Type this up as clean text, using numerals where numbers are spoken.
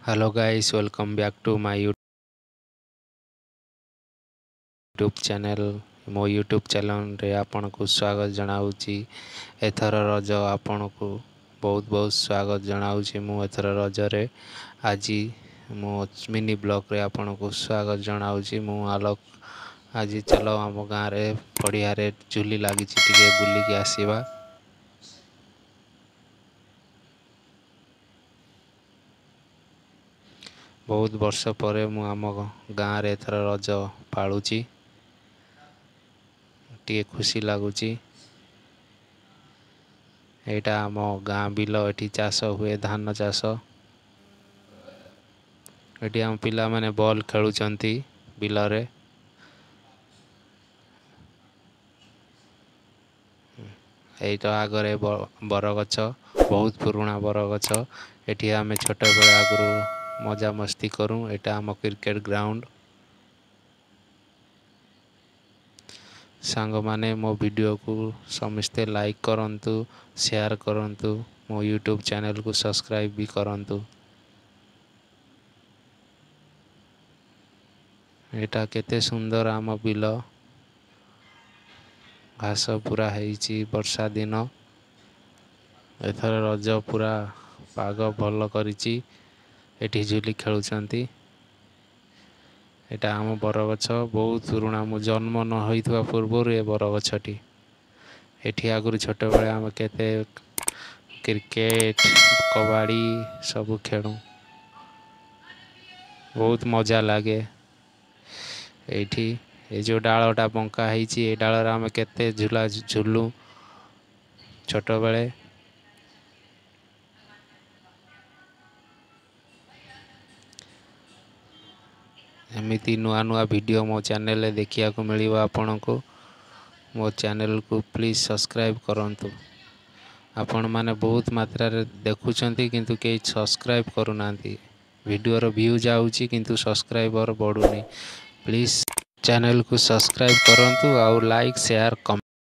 Hello guys, welcome back to my YouTube channel। मो YouTube channel रे आपनको स्वागत जनाऊँची। एथर रज आपनको बहुत बहुत स्वागत जनाऊँची। मु एथर रज रे आज मो मिनी ब्लॉग रे आपनको स्वागत जनाऊँची। मु आलोक आज चलो आम गाँव रे पड़िया रे झुली लगी टिके बुलिकी आसीबा। बहुत वर्ष पर मु आम गाँव रे एथर रज पालुची, टे खुशी लगुच। एटा आम गाँ बिल एटी चाष हुए धान चाष। एटी आम पिला माने बॉल खेलुचंती बिल रे। एटा आगरे बरगछ, बहुत पुराना बरगछ। एटी आमे छोट बेला आगु मजा मस्ती करूँ। एटा आम क्रिकेट ग्राउंड। सांग माने मो वीडियो को समस्ते लाइक करंतु, शेयर करंतु, मो यूट्यूब चैनल को सब्सक्राइब भी करंतु। एटा केते सुंदर आम बिल, घास पूरा है वर्षा दिन। एथर रज पूरा पाग भल करिछि। एठी झुली खेलुचंती। एटा आम बरगछ बहुत पुराना, मो जन्म न होइथवा पूर्व ए बरगछटी। एठी आगुरी छोट बेले आम केते क्रिकेट कबाड़ी सब खेलू, बहुत मजा लगे। एठी ए जो डालटा बंका है डाल आम केते झूला झुलू छोट बेले। एमिति नुआ नुआ वीडियो मो चैनल रे देखिया को मिलिबो आपनको। मो चैनल को प्लीज सब्सक्राइब करंतु। आपण माने बहुत मात्रा रे देखुचंती किंतु के सब्सक्राइब करू नांती। वीडियो रो व्यू जाउची किंतु सब्सक्राइबर बढ़ुनी। प्लीज चैनल को सब्सक्राइब करंतु और लाइक शेयर कमेंट